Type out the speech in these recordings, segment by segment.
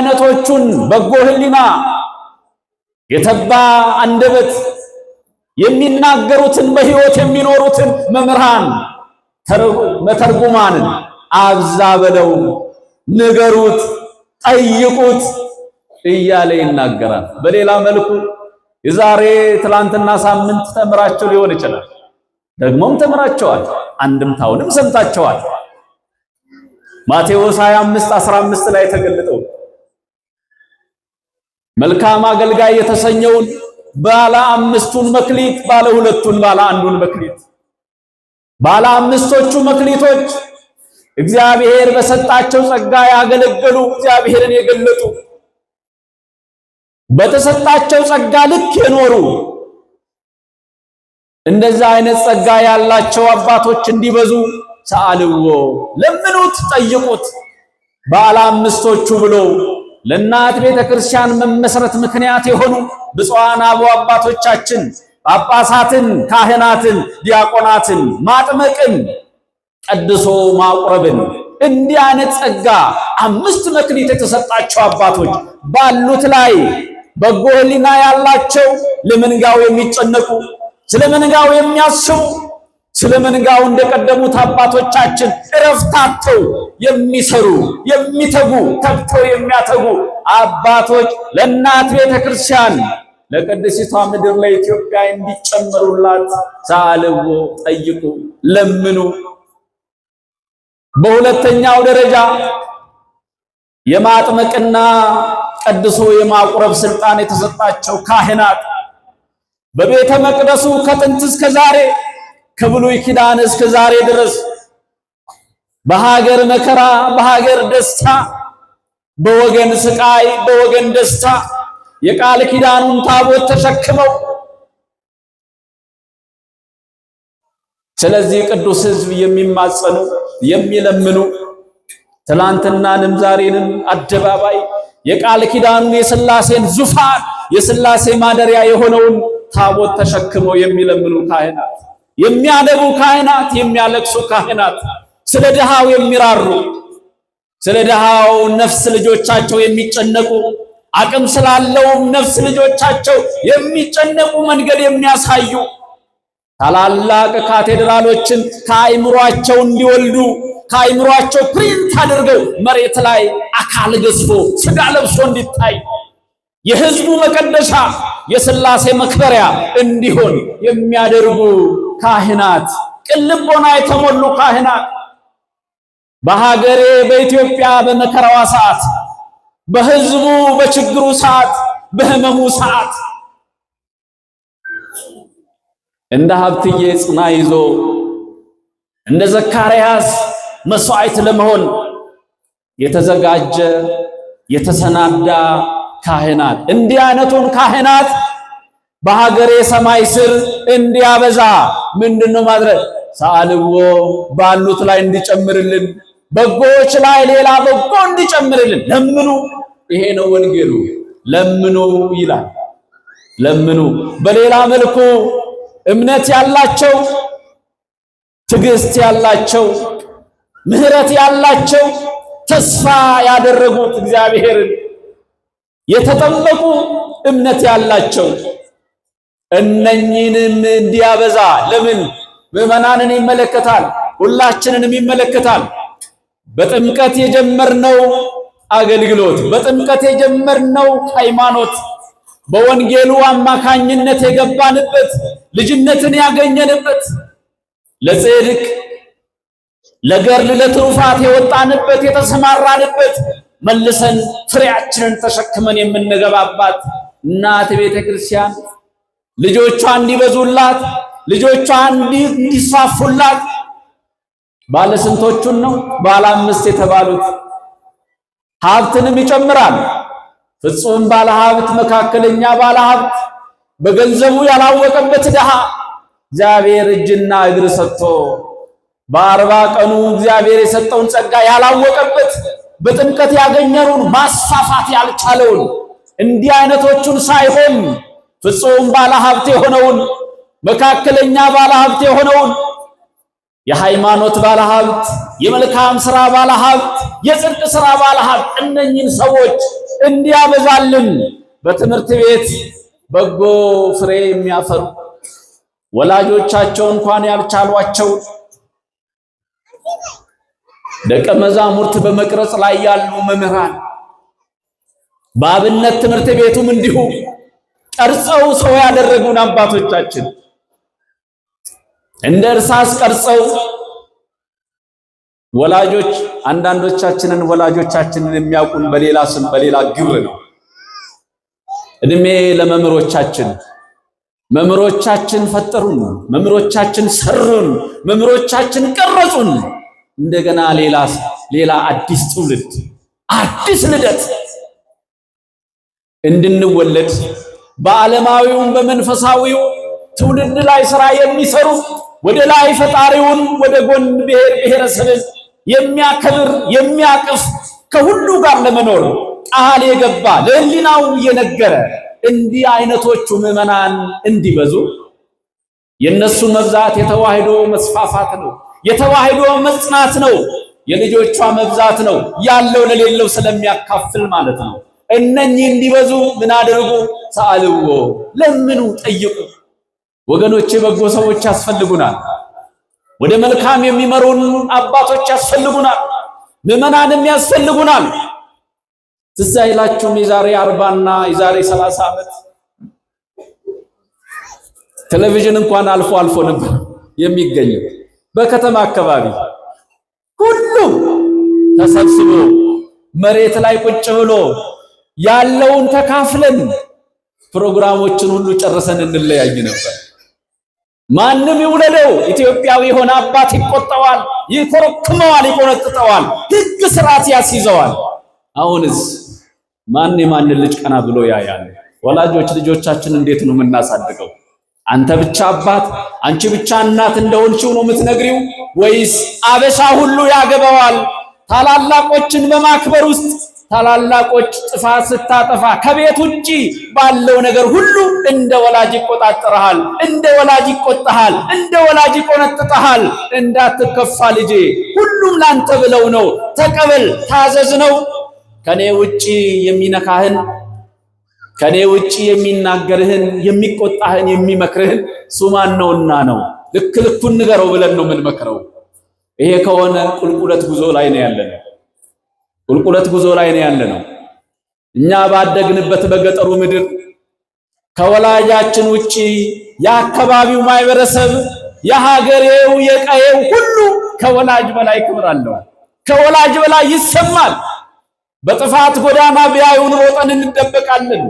አይነቶቹን በጎ ሕሊና የተባ አንደበት የሚናገሩትን በሕይወት የሚኖሩትን መምህራን መተርጉማንን አብዛ በለው፣ ንገሩት፣ ጠይቁት እያለ ይናገራል። በሌላ መልኩ የዛሬ ትላንትና ሳምንት ተምራቸው ሊሆን ይችላል። ደግሞም ተምራቸዋል፣ አንድምታውንም ሰምታቸዋል። ማቴዎስ 25:15 ላይ ተገልጠው መልካም አገልጋይ የተሰኘውን ባለ አምስቱን መክሊት፣ ባለ ሁለቱን፣ ባለ አንዱን መክሊት፣ ባለ አምስቶቹ መክሊቶች እግዚአብሔር በሰጣቸው ጸጋ ያገለገሉ፣ እግዚአብሔርን የገለጡ፣ በተሰጣቸው ጸጋ ልክ የኖሩ እንደዛ አይነት ጸጋ ያላቸው አባቶች እንዲበዙ ሰአልዎ ለምኑት፣ ጠይቁት። ባለ አምስቶቹ ብሎ ለእናት ቤተ ክርስቲያን መመስረት ምክንያት የሆኑ ብፁዓን አበው አባቶቻችን ጳጳሳትን፣ ካህናትን፣ ዲያቆናትን ማጥመቅን፣ ቀድሶ ማቁረብን እንዲህ አይነት ጸጋ 5 መክሊት የተሰጣቸው አባቶች ባሉት ላይ በጎ ሕሊና ያላቸው ለመንጋው የሚጨነቁ ስለ መንጋው የሚያስቡ ስለ መንጋው እንደቀደሙት አባቶቻችን እረፍታቸው የሚሰሩ የሚተጉ ተግተው የሚያተጉ አባቶች ለእናት ቤተ ክርስቲያን ለቅድስቷ ምድር ለኢትዮጵያ እንዲጨመሩላት ሰአልዎ፣ ጠይቁ፣ ለምኑ። በሁለተኛው ደረጃ የማጥመቅና ቀድሶ የማቁረብ ስልጣን የተሰጣቸው ካህናት በቤተ መቅደሱ ከጥንት እስከ ዛሬ ከብሉይ ኪዳን እስከ ዛሬ ድረስ በሀገር መከራ በሀገር ደስታ በወገን ስቃይ በወገን ደስታ የቃል ኪዳኑን ታቦት ተሸክመው ስለዚህ ቅዱስ ሕዝብ የሚማጸኑ የሚለምኑ ትላንትናንም ዛሬንም አደባባይ የቃል ኪዳኑን የሥላሴን ዙፋን የሥላሴ ማደሪያ የሆነውን ታቦት ተሸክመው የሚለምኑ ካህናት፣ የሚያነቡ ካህናት፣ የሚያለቅሱ ካህናት፣ ስለ ድሃው የሚራሩ ስለ ድሃው ነፍስ ልጆቻቸው የሚጨነቁ አቅም ስላለው ነፍስ ልጆቻቸው የሚጨነቁ መንገድ የሚያሳዩ ታላላቅ ካቴድራሎችን ከአይምሯቸው እንዲወልዱ ከአይምሯቸው ፕሪንት አድርገው መሬት ላይ አካል ገዝፎ ስጋ ለብሶ እንዲታይ የሕዝቡ መቀደሻ የሥላሴ መክበሪያ እንዲሆን የሚያደርጉ ካህናት፣ ቅን ልቦና የተሞሉ ካህናት በሀገሬ በኢትዮጵያ በመከራዋ ሰዓት በሕዝቡ በችግሩ ሰዓት በህመሙ ሰዓት እንደ ሀብትዬ ጽና ይዞ እንደ ዘካርያስ መስዋዕት ለመሆን የተዘጋጀ የተሰናዳ ካህናት እንዲህ አይነቱን ካህናት በሀገሬ ሰማይ ስር እንዲያበዛ ምንድነው ማድረግ? ሰአልዎ ባሉት ላይ እንዲጨምርልን፣ በጎች ላይ ሌላ በጎ እንዲጨምርልን ለምኑ። ይሄ ነው ወንጌሉ። ለምኑ ይላል። ለምኑ። በሌላ መልኩ እምነት ያላቸው፣ ትዕግስት ያላቸው፣ ምሕረት ያላቸው፣ ተስፋ ያደረጉት እግዚአብሔርን የተጠመቁ እምነት ያላቸው እነኚህንም እንዲያበዛ ለምን ምዕመናንን ይመለከታል፣ ሁላችንንም ይመለከታል። በጥምቀት የጀመርነው አገልግሎት፣ በጥምቀት የጀመርነው ሃይማኖት፣ በወንጌሉ አማካኝነት የገባንበት ልጅነትን ያገኘንበት ለጽድቅ ለገድል ለትሩፋት የወጣንበት የተሰማራንበት መልሰን ፍሬያችንን ተሸክመን የምንገባባት እናት ቤተ ክርስቲያን ልጆቿ እንዲበዙላት ልጆቿ እንዲስፋፉላት ባለ ስንቶቹን ነው? ባለ 5 የተባሉት። ሀብትንም ይጨምራል። ፍጹም ባለ ሀብት፣ መካከለኛ ባለ ሀብት፣ በገንዘቡ ያላወቀበት ድሃ እግዚአብሔር እጅና እግር ሰጥቶ በ40 ቀኑ እግዚአብሔር የሰጠውን ጸጋ ያላወቀበት በጥምቀት ያገኘነውን ማስፋፋት ያልቻለውን እንዲህ አይነቶቹን ሳይሆን ፍጹም ባለ ሀብት የሆነውን መካከለኛ ባለ ሀብት የሆነውን የሃይማኖት ባለ ሀብት፣ የመልካም ሥራ ባለ ሀብት፣ የጽድቅ ሥራ ባለ ሀብት እነኚህን ሰዎች እንዲያበዛልን በትምህርት ቤት በጎ ፍሬ የሚያፈሩ ወላጆቻቸው እንኳን ያልቻሏቸው ደቀ መዛሙርት በመቅረጽ ላይ ያሉ መምህራን በአብነት ትምህርት ቤቱም እንዲሁ ቀርጸው ሰው ያደረጉን አባቶቻችን እንደ እርሳስ ቀርጸው ወላጆች አንዳንዶቻችንን ወላጆቻችንን የሚያውቁን በሌላ ስም በሌላ ግብር ነው። እድሜ ለመምህሮቻችን። መምህሮቻችን ፈጠሩን፣ መምህሮቻችን ሰሩን፣ መምህሮቻችን ቀረጹን። እንደገና ሌላ አዲስ ትውልድ አዲስ ልደት እንድንወለድ በዓለማዊውም በመንፈሳዊው ትውልድ ላይ ሥራ የሚሰሩ ወደ ላይ ፈጣሪውን ወደ ጎን ብሔር ብሔረሰብን የሚያከብር የሚያቅፍ ከሁሉ ጋር ለመኖር ቃል የገባ ለሕሊናው የነገረ እንዲህ አይነቶቹ ምዕመናን እንዲበዙ የነሱ መብዛት የተዋህዶ መስፋፋት ነው። የተዋህዶ መጽናት ነው። የልጆቿ መብዛት ነው። ያለው ለሌለው ስለሚያካፍል ማለት ነው። እነኚህ እንዲበዙ ምን አድርጉ? ሰአልዎ፣ ለምኑ፣ ጠይቁ። ወገኖቼ በጎ ሰዎች ያስፈልጉናል። ወደ መልካም የሚመሩን አባቶች ያስፈልጉናል። ምዕመናንም ያስፈልጉናል። ትዝ አይላችሁም? የዛሬ 40 እና የዛሬ 30 ዓመት ቴሌቪዥን እንኳን አልፎ አልፎ ነበር የሚገኘው። በከተማ አካባቢ ሁሉም ተሰብስቦ መሬት ላይ ቁጭ ብሎ ያለውን ተካፍለን ፕሮግራሞችን ሁሉ ጨርሰን እንለያይ ነበር። ማንም ይውለደው ኢትዮጵያዊ የሆነ አባት ይቆጣዋል፣ ይኮረክመዋል፣ ይቆነጥጠዋል፣ ሕግ ስርዓት ያስይዘዋል። አሁንስ ማን የማንን ልጅ ቀና ብሎ ያያል? ወላጆች ልጆቻችን እንዴት ነው የምናሳድገው? አንተ ብቻ አባት አንቺ ብቻ እናት እንደሆንሽው ነው የምትነግሪው ወይስ አበሻ ሁሉ ያገባዋል? ታላላቆችን በማክበር ውስጥ ታላላቆች ጥፋት ስታጠፋ ከቤት ውጪ ባለው ነገር ሁሉ እንደ ወላጅ ይቆጣጠርሃል፣ እንደ ወላጅ ይቆጣሃል፣ እንደ ወላጅ ይቆነጥጠሃል። እንዳትከፋ ልጄ፣ ሁሉም ላንተ ብለው ነው። ተቀበል፣ ታዘዝ ነው። ከኔ ውጪ የሚነካህን ከኔ ውጪ የሚናገርህን የሚቆጣህን የሚመክርህን ሱማን ነውና ነው። ልክ ልኩን ንገረው ብለን ነው የምንመክረው። ይሄ ከሆነ ቁልቁለት ጉዞ ላይ ነው ያለነው። ቁልቁለት ጉዞ ላይ ነው ያለነው። እኛ ባደግንበት በገጠሩ ምድር ከወላጃችን ውጪ የአካባቢው ማህበረሰብ የሀገሬው የቀየው ሁሉ ከወላጅ በላይ ክብር አለው። ከወላጅ በላይ ይሰማል። በጥፋት ጎዳና ቢያዩን ሮጠን እንደበቃለን፣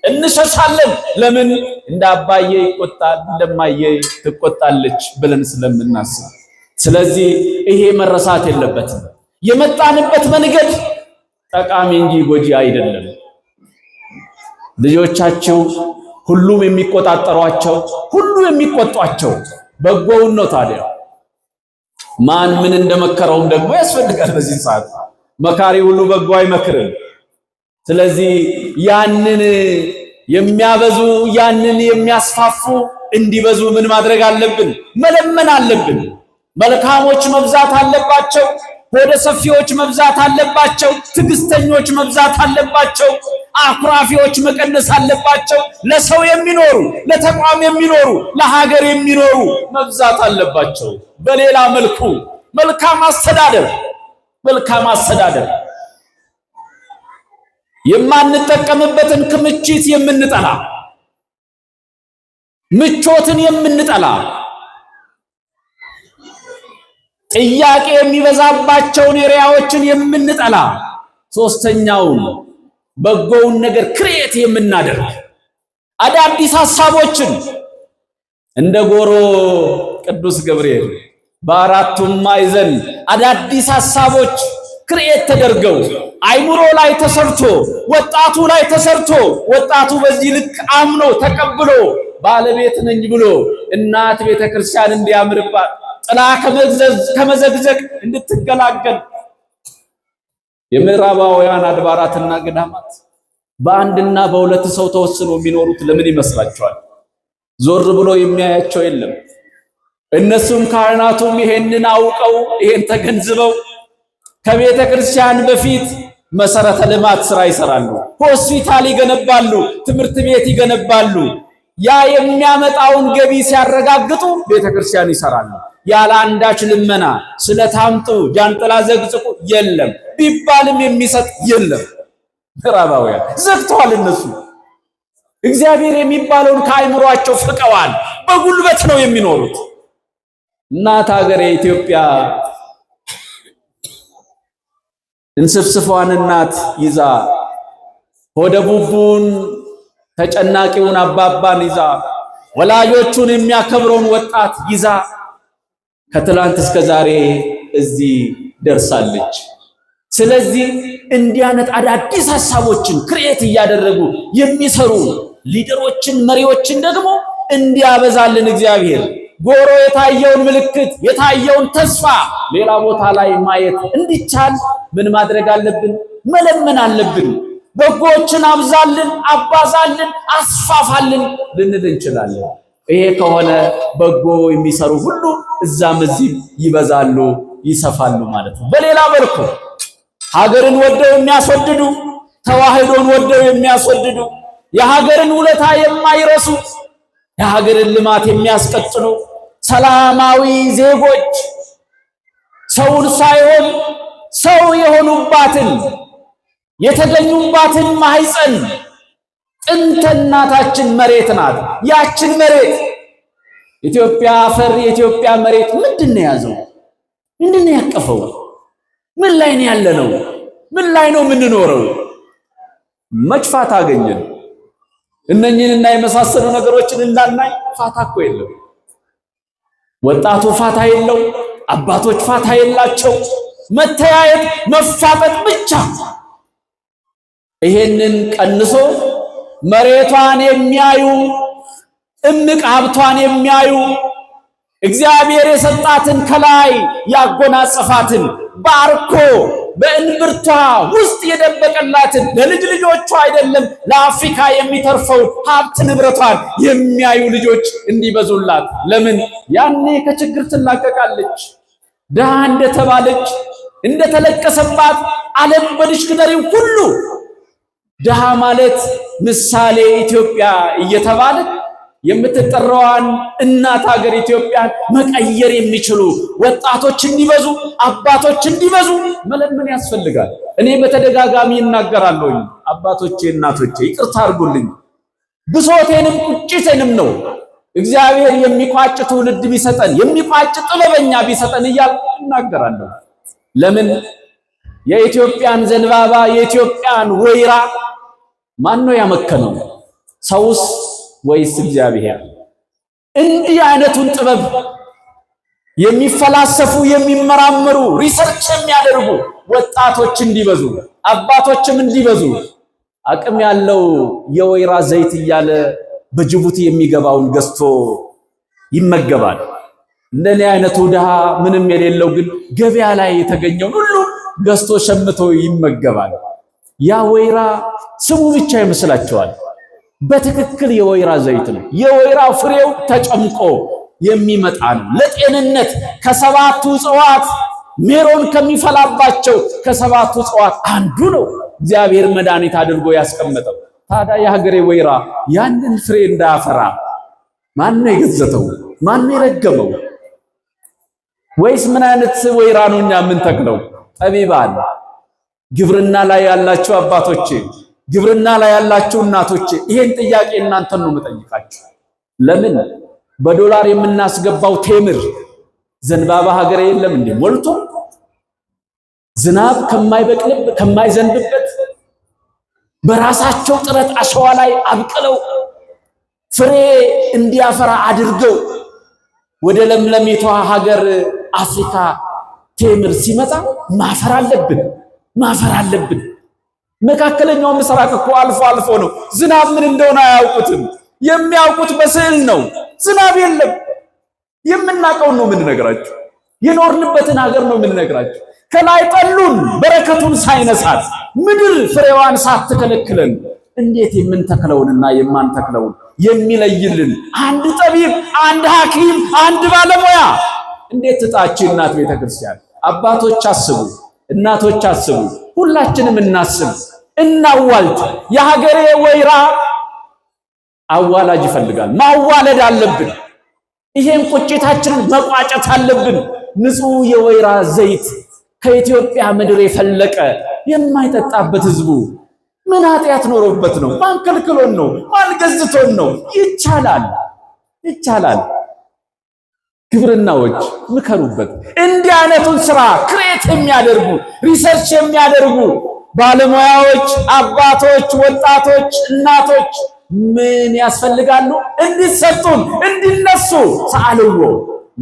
እንሸሻለን። ለምን? እንደ አባዬ ይቆጣል እንደማዬ ትቆጣለች ብለን ስለምናስብ። ስለዚህ ይሄ መረሳት የለበትም። የመጣንበት መንገድ ጠቃሚ እንጂ ጎጂ አይደለም። ልጆቻቸው ሁሉም የሚቆጣጠሯቸው ሁሉ የሚቆጧቸው በጎውን ነው። ታዲያ ማን ምን እንደመከረውም ደግሞ ያስፈልጋል። በዚህ ሰዓት መካሪ ሁሉ በጎ አይመክርም። ስለዚህ ያንን የሚያበዙ ያንን የሚያስፋፉ እንዲበዙ ምን ማድረግ አለብን? መለመን አለብን። መልካሞች መብዛት አለባቸው። ሆደ ሰፊዎች መብዛት አለባቸው። ትዕግስተኞች መብዛት አለባቸው። አኩራፊዎች መቀነስ አለባቸው። ለሰው የሚኖሩ ለተቋም የሚኖሩ ለሀገር የሚኖሩ መብዛት አለባቸው። በሌላ መልኩ መልካም አስተዳደር የማንጠቀምበትን ክምችት የምንጠላ ምቾትን የምንጠላ ጥያቄ የሚበዛባቸውን ኤሪያዎችን የምንጠላ ሶስተኛውን በጎውን ነገር ክሬት የምናደርግ አዳዲስ ሐሳቦችን እንደ ጎሮ ቅዱስ ገብርኤል በአራቱም ማዕዘን አዳዲስ ሐሳቦች ክሬት ተደርገው አይምሮ ላይ ተሰርቶ ወጣቱ ላይ ተሰርቶ ወጣቱ በዚህ ልክ አምኖ ተቀብሎ ባለቤት ነኝ ብሎ እናት ቤተክርስቲያን እንዲያምርባት ጥላ ከመዘግዘግ እንድትገላገል የምዕራባውያን አድባራትና ገዳማት በአንድና በሁለት ሰው ተወስኖ የሚኖሩት ለምን ይመስላችኋል? ዞር ብሎ የሚያያቸው የለም። እነሱም ካህናቱም ይሄንን አውቀው ይሄን ተገንዝበው ከቤተ ክርስቲያን በፊት መሰረተ ልማት ስራ ይሰራሉ፣ ሆስፒታል ይገነባሉ፣ ትምህርት ቤት ይገነባሉ። ያ የሚያመጣውን ገቢ ሲያረጋግጡ ቤተክርስቲያን ይሰራሉ። ያለ አንዳች ልመና ስለታምጡ ጃንጥላ ዘግዝቁ የለም ቢባልም የሚሰጥ የለም። ምዕራባውያን ዘግተዋል። እነሱ እግዚአብሔር የሚባለውን ከአይምሯቸው ፍቀዋል። በጉልበት ነው የሚኖሩት። እናት ሀገሬ ኢትዮጵያ እንስፍስፏን እናት ይዛ ሆደ ቡቡን ተጨናቂውን አባባን ይዛ ወላጆቹን የሚያከብረውን ወጣት ይዛ ከትላንት እስከ ዛሬ እዚህ ደርሳለች። ስለዚህ እንዲህ አይነት አዳዲስ ሐሳቦችን ክሬት እያደረጉ የሚሰሩ ሊደሮችን መሪዎችን ደግሞ እንዲያበዛልን እግዚአብሔር ጎሮ የታየውን ምልክት የታየውን ተስፋ ሌላ ቦታ ላይ ማየት እንዲቻል ምን ማድረግ አለብን? መለመን አለብን። በጎችን አብዛልን፣ አባዛልን፣ አስፋፋልን ልንል እንችላለን። ይሄ ከሆነ በጎ የሚሰሩ ሁሉ እዛም እዚህ ይበዛሉ፣ ይሰፋሉ ማለት ነው። በሌላ መልኩ ሀገርን ወደው የሚያስወድዱ ተዋህዶን ወደው የሚያስወድዱ የሀገርን ውለታ የማይረሱ የሀገርን ልማት የሚያስቀጥሉ ሰላማዊ ዜጎች ሰውን ሳይሆን ሰው የሆኑባትን የተገኙባትን ማህፀን ጥንተ እናታችን መሬት ናት። ያችን መሬት ኢትዮጵያ አፈር የኢትዮጵያ መሬት ምንድን ነው ያዘው? ምንድን ነው ያቀፈው? ምን ላይ ነው ያለነው? ምን ላይ ነው የምንኖረው? መጭፋት አገኘን። እነኚህንና የመሳሰሉ ነገሮችን እንዳናይ ፋታ እኮ የለም። ወጣቱ ፋታ የለው፣ አባቶች ፋታ የላቸው። መተያየት መፋጠጥ ብቻ። ይሄንን ቀንሶ መሬቷን የሚያዩ እምቅ ሀብቷን የሚያዩ እግዚአብሔር የሰጣትን ከላይ ያጎናጸፋትን ባርኮ በእንብርቷ ውስጥ የደበቀላትን ለልጅ ልጆቿ አይደለም ለአፍሪካ የሚተርፈውን ሀብት ንብረቷን የሚያዩ ልጆች እንዲበዙላት። ለምን? ያኔ ከችግር ትላቀቃለች። ድሃ እንደተባለች እንደተለቀሰባት ዓለም በዲክሽነሪው ሁሉ ድሃ ማለት ምሳሌ ኢትዮጵያ እየተባለች የምትጠራዋን እናት ሀገር ኢትዮጵያን መቀየር የሚችሉ ወጣቶች እንዲበዙ፣ አባቶች እንዲበዙ መለመን ያስፈልጋል። እኔ በተደጋጋሚ እናገራለሁ። አባቶቼ፣ እናቶቼ ይቅርታ አድርጉልኝ። ብሶቴንም ቁጭቴንም ነው እግዚአብሔር የሚቋጭ ትውልድ ቢሰጠን፣ የሚቋጭ ጥበበኛ ቢሰጠን እያልኩ እናገራለሁ። ለምን? የኢትዮጵያን ዘንባባ የኢትዮጵያን ወይራ ማን ነው ያመከነው? ሰውስ ወይስ እግዚአብሔር? እንዲህ አይነቱን ጥበብ የሚፈላሰፉ የሚመራመሩ ሪሰርች የሚያደርጉ ወጣቶች እንዲበዙ አባቶችም እንዲበዙ አቅም ያለው የወይራ ዘይት እያለ በጅቡቲ የሚገባውን ገዝቶ ይመገባል። እንደኔ አይነቱ ድሃ ምንም የሌለው ግን ገበያ ላይ የተገኘውን ሁሉ ገዝቶ ሸምቶ ይመገባል። ያ ወይራ ስሙ ብቻ ይመስላቸዋል። በትክክል የወይራ ዘይት ነው። የወይራ ፍሬው ተጨምቆ የሚመጣ ነው። ለጤንነት ከሰባቱ እጽዋት ሜሮን ከሚፈላባቸው ከሰባቱ እጽዋት አንዱ ነው እግዚአብሔር መድኃኒት አድርጎ ያስቀመጠው። ታዲያ የሀገሬ ወይራ ያንን ፍሬ እንዳያፈራ ማን ነው የገዘተው? ማን ነው የረገመው? ወይስ ምን አይነት ወይራ ነው እኛ የምንተክለው? ጠቢባን፣ ግብርና ላይ ያላችሁ አባቶቼ፣ ግብርና ላይ ያላችሁ እናቶቼ ይሄን ጥያቄ እናንተን ነው የምጠይቃችሁ። ለምን በዶላር የምናስገባው ቴምር ዘንባባ ሀገሬ የለም እንዴ? ሞልቶ ዝናብ ከማይዘንብበት በራሳቸው ጥረት አሸዋ ላይ አብቅለው ፍሬ እንዲያፈራ አድርገው ወደ ለምለሚቷ ሀገር አፍሪካ ቴምር ሲመጣ ማፈር አለብን። መካከለኛው ምስራቅ እኮ አልፎ ነው። ዝናብ ምን እንደሆነ አያውቁትም። የሚያውቁት በስዕል ነው። ዝናብ የለም። የምናውቀውን ነው የምንነግራችሁ። የኖርንበትን ሀገር ነው የምንነግራችሁ። ከላይ ጠሉን በረከቱን ሳይነሳት ምድር ፍሬዋን ሳትከለክለን እንዴት የምንተክለውንና የማንተክለውን የሚለይልን አንድ ጠቢብ፣ አንድ ሐኪም፣ አንድ ባለሙያ እንዴት ትጣች እናት ቤተክርስቲያን። አባቶች አስቡ። እናቶች አስቡ፣ ሁላችንም እናስብ፣ እናዋልድ። የሀገሬ ወይራ አዋላጅ ይፈልጋል። ማዋለድ አለብን። ይሄን ቁጭታችንን መቋጨት አለብን። ንጹህ የወይራ ዘይት ከኢትዮጵያ ምድር የፈለቀ የማይጠጣበት ህዝቡ ምን ኃጢአት ኖሮበት ነው? ማን ከልክሎን ነው? ማን ገዝቶን ነው? ይቻላል፣ ይቻላል። ግብርናዎች ምከሩበት። እንዲህ አይነቱን ስራ ክሬት የሚያደርጉ ሪሰርች የሚያደርጉ ባለሙያዎች፣ አባቶች፣ ወጣቶች፣ እናቶች ምን ያስፈልጋሉ? እንዲሰጡን፣ እንዲነሱ ሰአልዎ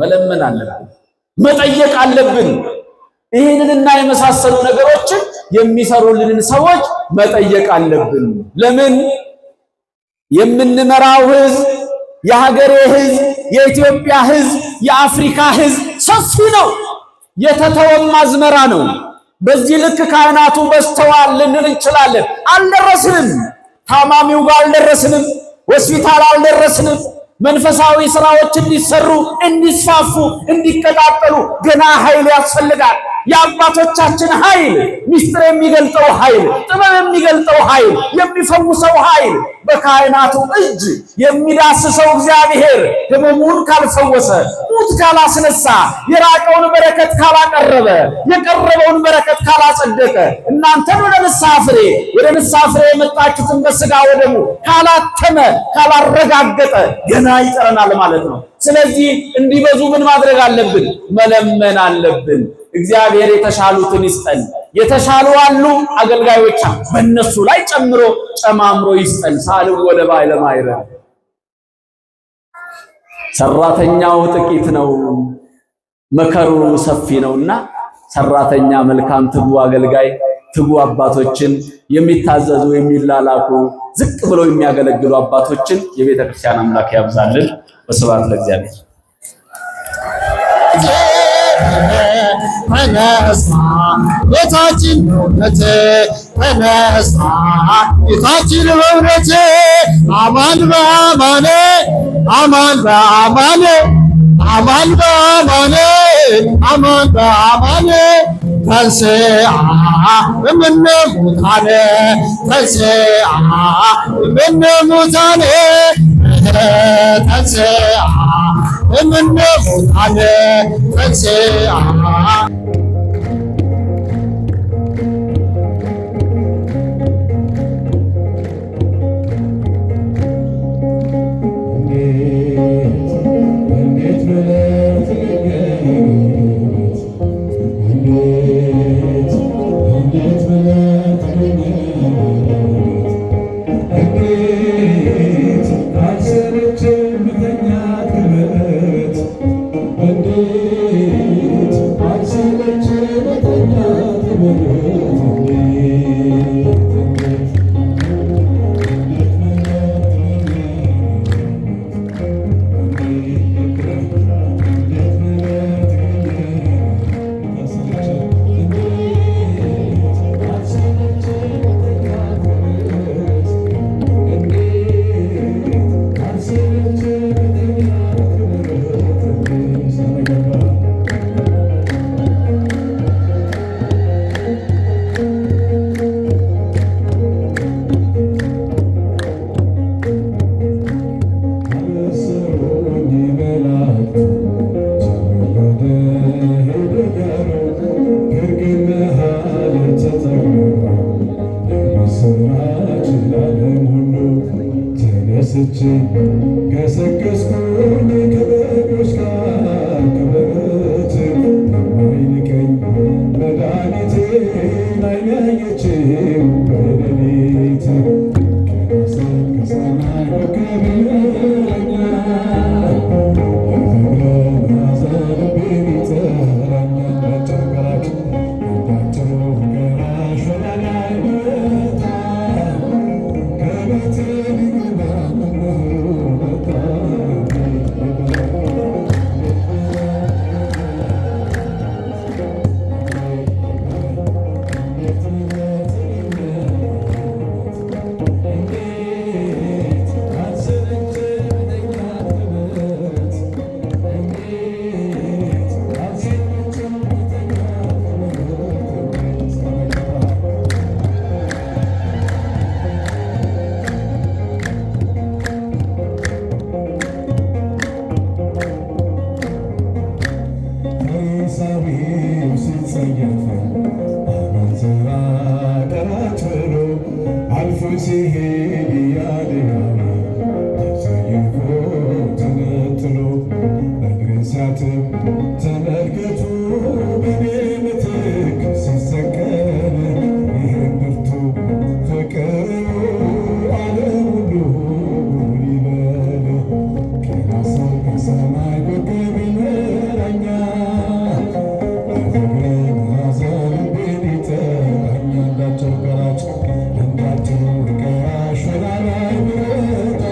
መለመን አለብን፣ መጠየቅ አለብን። ይህንንና የመሳሰሉ ነገሮችን የሚሰሩልንን ሰዎች መጠየቅ አለብን። ለምን? የምንመራው ህዝብ፣ የሀገሬ ህዝብ፣ የኢትዮጵያ ህዝብ፣ የአፍሪካ ህዝብ ሰፊ ነው። የተተወም አዝመራ ነው። በዚህ ልክ ካህናቱ በዝተዋል ልንል እንችላለን። አልደረስንም። ታማሚው ጋር አልደረስንም። ሆስፒታል አልደረስንም። መንፈሳዊ ስራዎች እንዲሰሩ፣ እንዲስፋፉ፣ እንዲቀጣጠሉ ገና ኃይል ያስፈልጋል። የአባቶቻችን ኃይል፣ ምስጢር የሚገልጠው ኃይል፣ ጥበብ የሚገልጠው ኃይል፣ የሚፈውሰው ኃይል በካህናቱ እጅ የሚዳስሰው እግዚአብሔር ሕመሙን ካልፈወሰ፣ ሙት ካላስነሳ፣ የራቀውን በረከት ካላቀረበ፣ የቀረበውን በረከት ካላጸደቀ፣ እናንተን ወደ ንስሐ ፍሬ የመጣችሁትን በሥጋ ወደሙ ካላተመ፣ ካላረጋገጠ ገና ይቀረናል ማለት ነው። ስለዚህ እንዲበዙ ምን ማድረግ አለብን? መለመን አለብን። እግዚአብሔር የተሻሉትን ይስጠን። የተሻሉ አሉ አገልጋዮች፣ በእነሱ ላይ ጨማምሮ ይስጠን። ሳልው ወደ ባይለ ማይረ ሰራተኛው ጥቂት ነው፣ መከሩ ሰፊ ነውና ሰራተኛ መልካም ትጉ አገልጋይ ትጉ አባቶችን የሚታዘዙ የሚላላኩ ዝቅ ብለው የሚያገለግሉ አባቶችን የቤተ ክርስቲያን አምላክ ያብዛልን። ወስብሐት ለእግዚአብሔር። ተነሳ ጌታችን በእውነት ተነሳ ጌታችን በእውነት አማን በአማን አማን በአማን አማን በአማን አማን በአማን ተንሥአ እምነ ሙታነ ተንሥአ እምነ ሙታነ ተንሥአ እምነ ሙታነ ተንሥአ ገሰገስኩኝ ከበጎች ጋር ከበረት የማይንቀኝ መድኃኒቴን ዓይኔ አየችው በሌሊት ከሰማይ ኮከብ ይበረኛል የፍቅር ልቤን ይጠራኛል እንዳቸው ገራሽ ወደ ላይ መጣ ከቤቴ ሊገባ አልፎ ሲሄድ ያድናል ተጸይፎ ተነጥሎ እግርሳትም ተመልከቱ በኔ ምትክ ሲሰቀል ይህም ብርቱ ፍቅር ዓለም ሁሉ ይበል ከራስህ ከሰማይ ኮከብ ይመራኛል በፍቅር መዓዛ ልቤን ይጠራኛል እንዳቸው ቀራጭ እንዳቸው ቀራሽ ወደ ላይ ብመጣ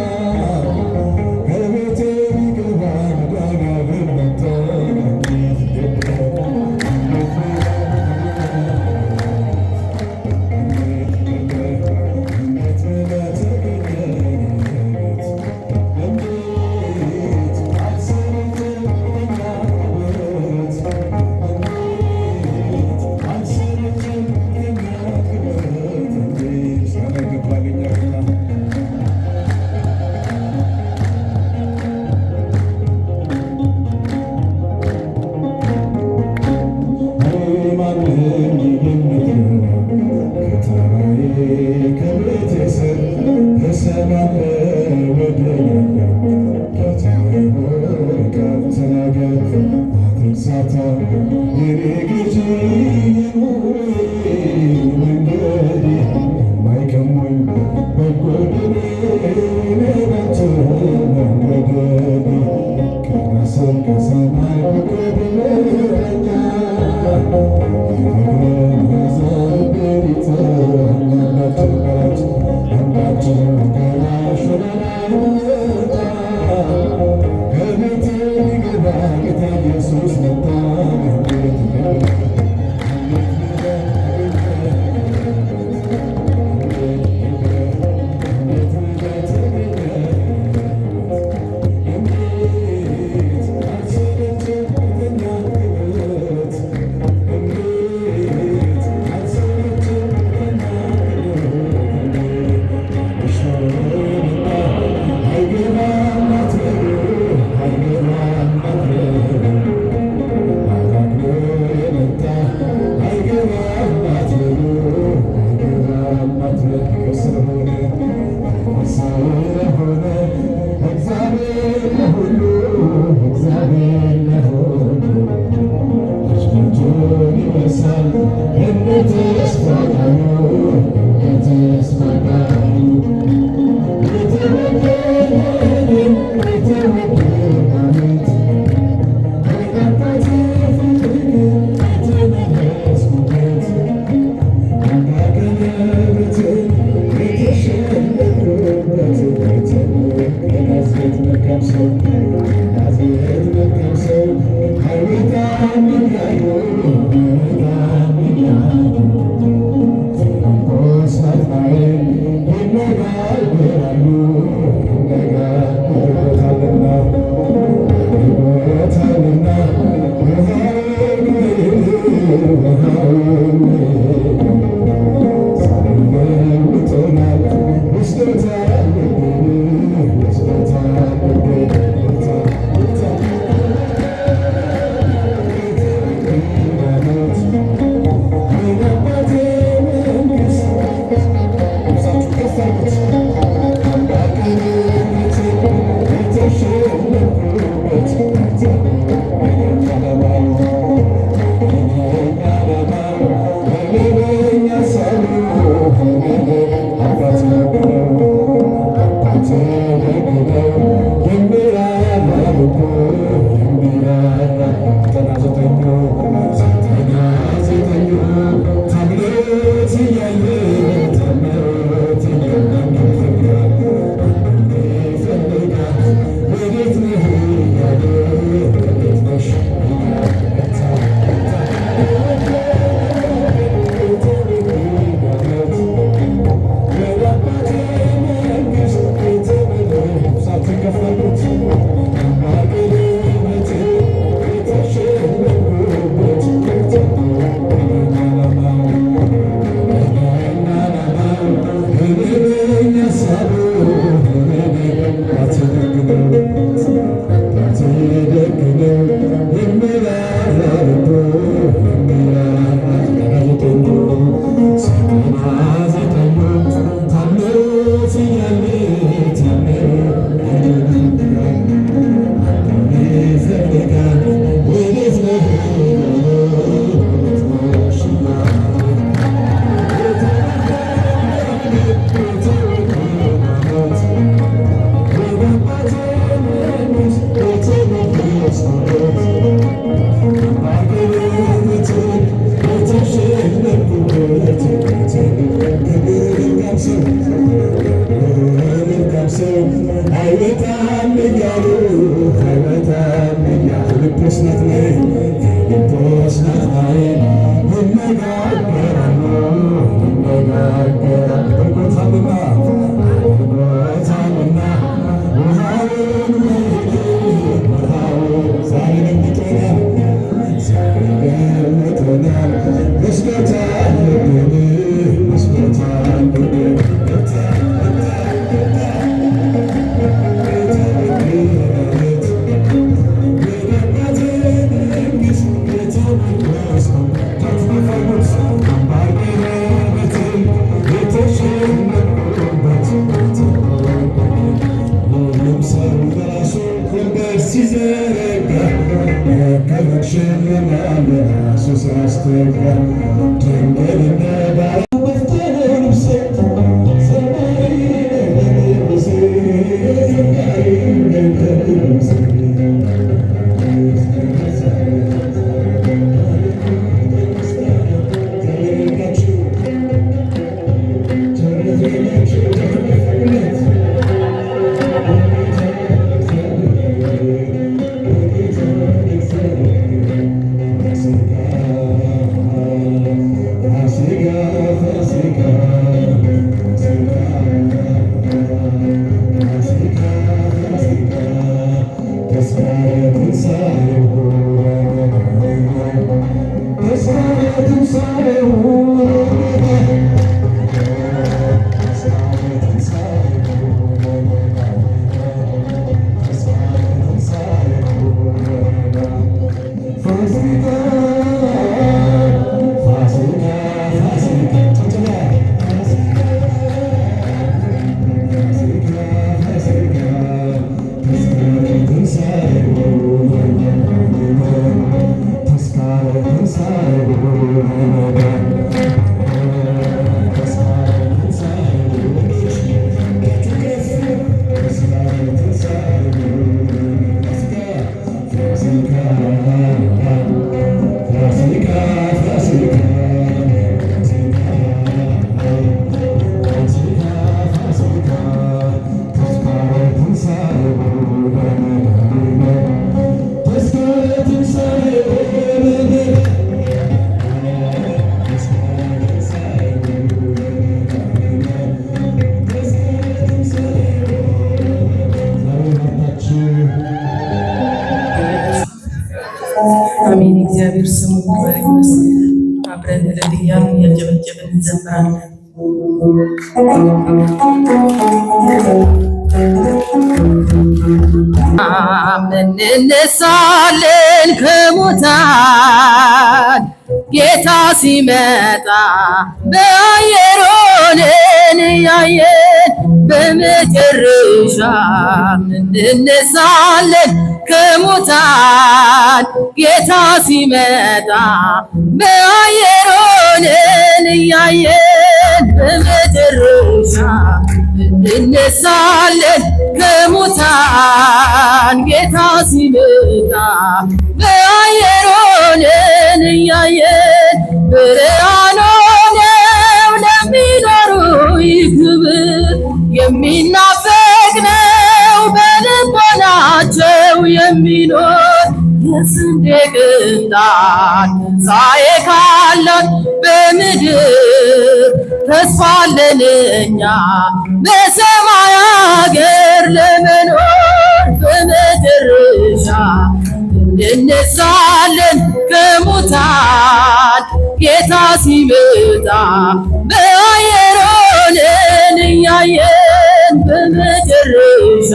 ከቤቴ ቢገባ መድኃኒዓለም መጣ Yeah. አሜን። እግዚአብሔር ስሙ ይባረክ ይመስገን። አብረን እልል እያልን እያጨበጨብን እንዘምራለን። እንነሳለን ከሙታን ጌታ ሲመጣ በአየር ሆነን እያየን በመጨረሻ እንነሳለን ከሙታን ጌታ ሲመጣ በአየር ሆነን እያየን በመጨረሻ እንነሳለን ከሙታን ጌታ ሲመጣ በአየር ሆነን እያየን ብርሃን ሆነው ለሚኖሩ ይህ ክብር የሚናፈቅ ነው በልቦናቸው የሚኖር የስንዴ ቅንጣት ትንሣኤ ካለን በምድር ተስፋ አለን እኛ በሰማይ አገር ለመኖር በመጨረሻ እንነሳለን ከሙታን ጌታ ሲመጣ በአየር ሆነን እያየን በመጨረሻ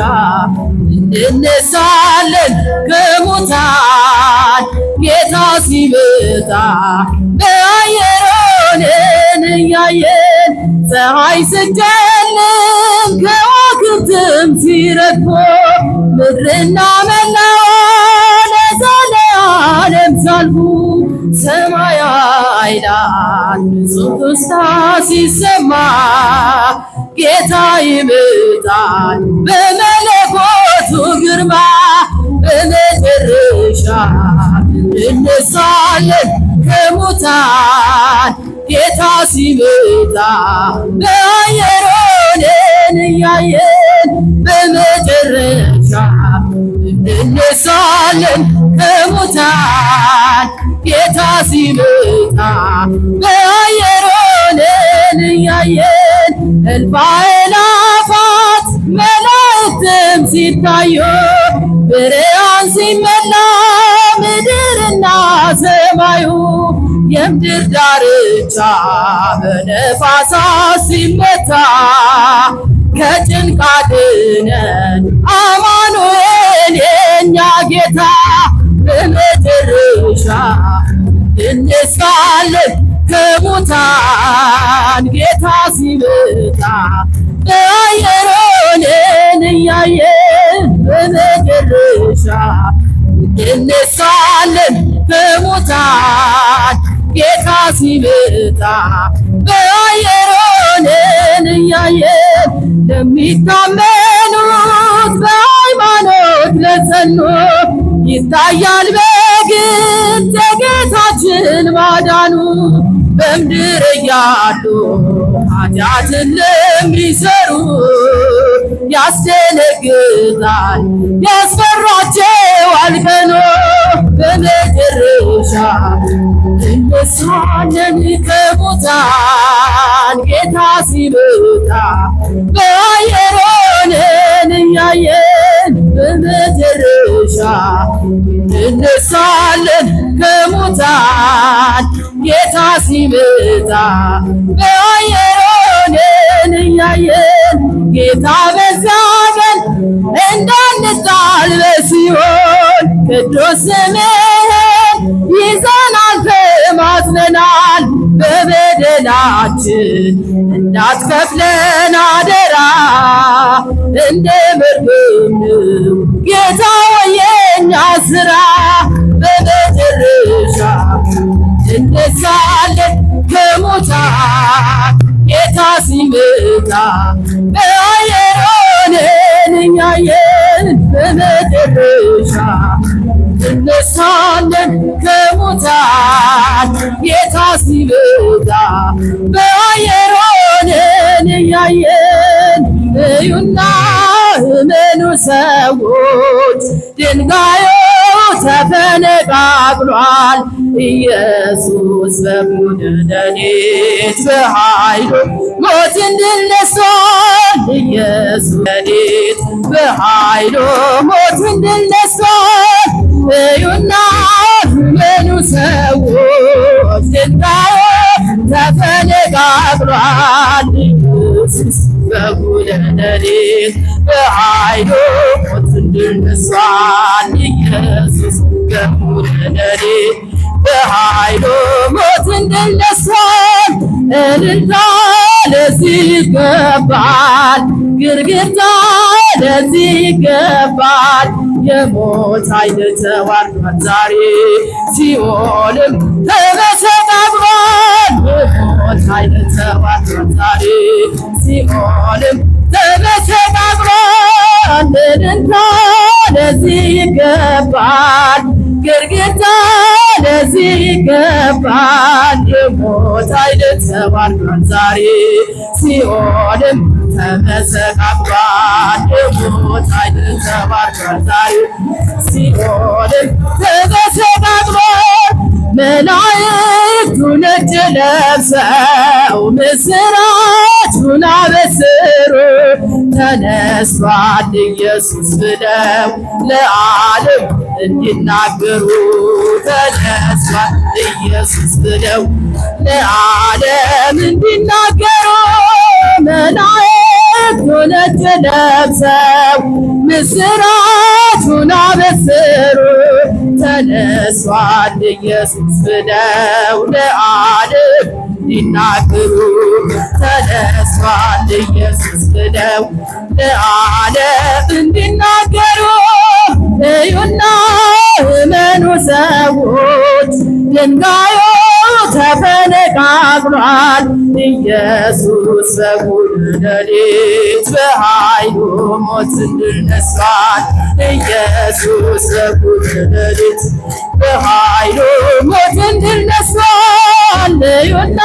እንነሳለን ከሙታን ጌታ ሲመጣ በአየር ሆነን እያየን ፀሐይ ስትጨልም ከዋክብትም ሲረግፉ ምድርና መላዋ ለዘለዓለም ሲያልፉ ሰማይ ኃይላት ንጹሕ ደስታ ሲሰማ ጌታ ይመጣል በመለኮቱ ግርማ በመጨረሻ እንነሳለን ከሙታን ጌታ ሲመጣ በአየር ሆነን እያየን በመጨረሻ እንነሳለን ከሙታን ጌታ ሲመጣ በአየር ሆነን እያየን እልፍ አእላፋት መላእክትም ሲታዩ ብርሃን ሲመላ ምድርና ሰማዩ የምድር ዳርቻ በነፋሳት ሲመታ ከጭንቅ አድነን አማኑኤል የኛ ጌታ በመጨረሻ እንነሳለን ከሙታን ጌታ ሲመጣ በአየር ሆነን እያየን በመጨረሻ እንነሳለን ከሙታን ጌታ ሲመጣ በአየር ሆነን እያየን ለሚታመኑት በሃይማኖት ለጸኑ ይታያል በግልጽ የጌታችን ማዳኑ። በምድር እያሉ ኃጢአትን ለሚሰሩ ያስደነግጣል ያስፈራቸዋል ቀኑ። በመጨረሻ እንነሳለን ከሙታን ጌታ ሲመጣ በአየር ሆነን እያየን በመጨረሻ እንነሳለን ከሙታን ጌታ ሲመጣ በአየር ሆነን እያየን ጌታ በዛ ቀን እንዳንጣል በሲኦል ቅዱስ ስምህን ይዘናል ተማጽነናል። በበደላችን እንዳትከፍለን አደራ እንደ መርገም ነው ጌታ የኛ ስራ። በመጨረሻ እንነሳለን ከሙታን ጌታ ሲመጣ በአየር ሆነን እያየን በመጨረሻ እንነሳለን ከሙታን ጌታ ሲመጣ በአየር ሆነን እያየን እዩና እመኑ ሰዎች ድንጋዩ ተፈነቃቅሏል። ኢየሱስ በኩነ ሌሊት በኃይሉ ሞትን ድል ነስቷል። ኢየሱስ ሌሊት በኃይሉ ሞትን ድል ነስቷል። እዩና እመኑ ሰዎች ድንጋዩ ተፈነቃቅሏል። ኢየሱስ በኩነ ሌሊት በኃይሉ ሞትን ድል ነስቷል። ኢየሱስ በኩነ ሌሊት በኃይሉ ሞትን ድል ነስቷል። እልልታ ለዚህ ይገባል፣ ግርግርታ ለዚህ ይገባል። የሞት ኃይል ተዋርዷል ዛሬ ሲኦልም ተመሰቃቅሏል። የሞት ኃይል ተዋርዷል ዛሬ ሲኦልም ተመሰቃቅሏል። እልልታ ለዚህ ይገባል፣ ግርግርታ ለዚህ ይገባል። የሞት ኃይል ተዋርዷል ዛሬ ሲኦልም ተመሰቃቅሏል። የሞት ኃይል ተዋርዷል ዛሬ ሲኦልም ተመሰቃቅሏል። መላእክቱ ነጭ ለብሰው ምስራቹን አበሰሩ። ተነስቷል ኢየሱስ ብለው ለዓለም እንዲናገሩ። ተነስቷል ኢየሱስ ብለው ለዓለም እንዲናገሩ። መላእክቱ ነጭ ለብሰው ምስራቹን አበሰሩ። ተነስቷል ኢየሱስ ብለው ለዓለም እንዲናገሩ። ተነስቷል ኢየሱስ ብለው ለዓለም እንዲናገሩ። እዩና እመኑ ሰዎች ድንጋዩ ተፈነቃቅሏል። ኢየሱስ በኩነ ሌሊት በኃይሉ ሞትን ድል ነስቷል። ኢየሱስ በኩነ ሌሊት በኃይሉ ሞትን ድል ነስቷል። እዩና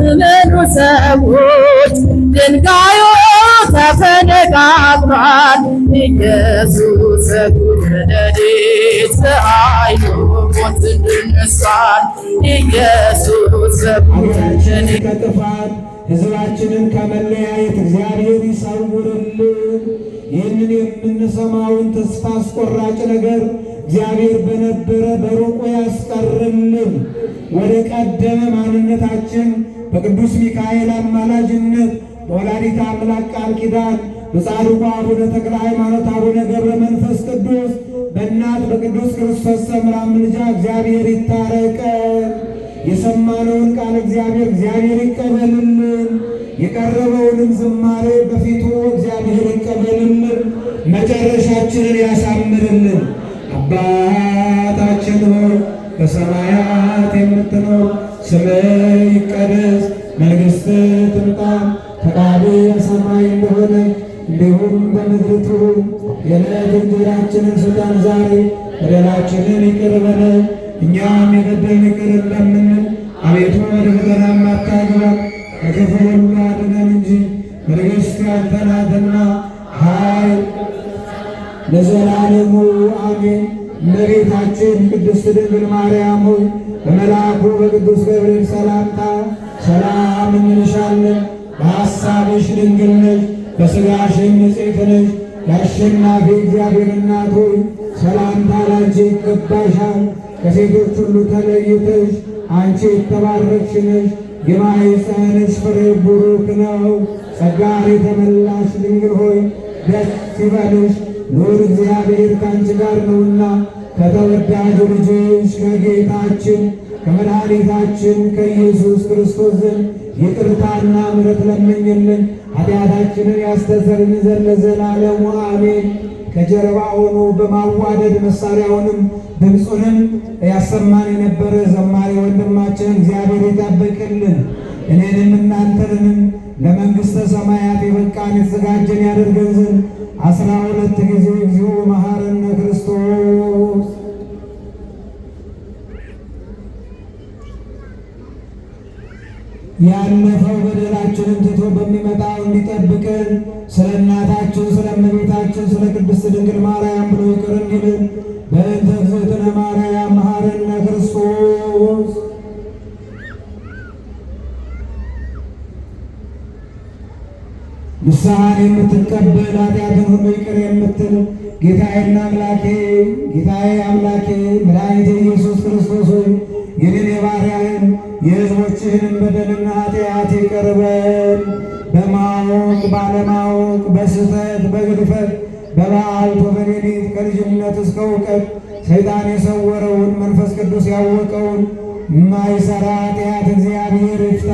እመኑ ሰዎች ድንጋዩ ተፈነቃቅሏል። ኢየሱስ በኩነ ሌሊት በኃይሉ ሞትን ድል ነስቷል። ኢየሱስ በኩነ ሌሊት ከጥፋት ሕዝባችንን ከመለያየት እግዚአብሔር ይሰውርልን። ይህንን የምንሰማውን ተስፋ አስቆራጭ ነገር እግዚአብሔር በነበረ በሩቁ ያስቀርልን። ወደ ቀደመ ማንነታችን በቅዱስ ሚካኤል አማላጅነት በወላዲተ አምላክ ቃል ኪዳን በጻድቁ አቡነ ተክለ ሃይማኖት አቡነ ገብረ መንፈስ ቅዱስ በእናት በቅዱስ ክርስቶስ ሰምራ ምልጃ እግዚአብሔር ይታረቀን። የሰማነውን ቃል እግዚአብሔር ይቀበልልን። የቀረበውንም ዝማሬ በፊቱ እግዚአብሔር ይቀበልልን። መጨረሻችንን ያሳምርልን። አባታችን ሆይ በሰማያት የምትኖር ስምህ ይቀደስ፣ መንግሥትህ ትምጣ፣ ፈቃድህ በሰማይ እንደሆነ እንዲሁም በምድር ትሁን። የዕለት እንጀራችንን ስጠን ዛሬ፣ በደላችንን ይቅር በለን እኛም የበደሉንን ይቅር እንደምንል፣ አቤቱ ወደ ፈተናም አታግባን ከክፉ ሁሉ አድነን እንጂ መንግሥት ያንተ ናትና ኃይል ለዘላለሙ አሜን። እመቤታችን ቅድስት ድንግል ማርያም ሆይ በመልአኩ በቅዱስ ገብርኤል ሰላምታ ሰላም እንልሻለን። በሐሳብሽ ድንግል ነሽ፣ በሥጋሽም ንጽሕት ነሽ። የአሸናፊ እግዚአብሔር እናት ሆይ ሰላምታ ላንቺ ይገባሻል። ከሴቶች ሁሉ ተለይተሽ አንቺ የተባረክሽ ነሽ፣ የማኅፀንሽ ፍሬ ቡሩክ ነው። ጸጋን የተመላሽ ድንግል ሆይ ደስ ይበልሽ፣ ልዑል እግዚአብሔር ከአንቺ ጋር ነውና ከተወዳጁ ልጅሽ ከጌታችን ከመድኃኒታችን ከኢየሱስ ክርስቶስ ዘንድ ይቅርታና ምሕረት ለምኝልን ኃጢአታችንን ያስተሰርይልን ዘንድ ለዘላለሙ አሜን። ከጀርባ ሆኖ በማዋደድ መሳሪያውንም ድምፁንም ያሰማን የነበረ ዘማሪ ወንድማችን እግዚአብሔር ይጠብቅልን። እኔንም እናንተንም ለመንግሥተ ሰማያት የበቃን የተዘጋጀን ያደርገን ዘንድ 12 ጊዜ እግዚኦ መሐረነ ክርስቶስ። ያለፈው በደላችንን ትቶ በሚመጣው እንዲጠብቀን ስለ እናታችን ስለ እመቤታችን ስለ ቅድስት ድንግል ማርያም ብሎ ይቅር እንዲልን በእንተ እግዝእትነ ማርያም መሐረነ ክርስቶስ። ንስሐን የምትቀበል ኃጢአትን ሁሉ ይቅር የምትል ጌታዬና ጌታዬ አምላኬ መድኃኒቴ ኢየሱስ ክርስቶስ ሆይ ይህንን የባሪያህን የሕዝቦችህንም በደልና ኃጢአት ይቅር በል። በማወቅ ባለማወቅ፣ በስህተት በግድፈት፣ በበዓልቱ በሌሊት ከልጅነት እስከ እውቀት ሰይጣን የሰወረውን መንፈስ ቅዱስ ያወቀውን የማይሠራ ኃጢአት እግዚአብሔር ይፍታ።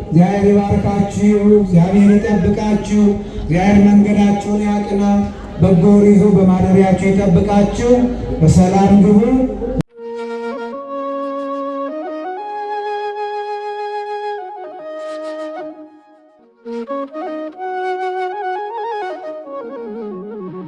እግዚአብሔር ይባርካችሁ፣ እግዚአብሔር ይጠብቃችሁ፣ እግዚአብሔር መንገዳችሁን ያቅና፣ በጎ ይዞ በማደሪያችሁ ይጠብቃችሁ። በሰላም ግቡ።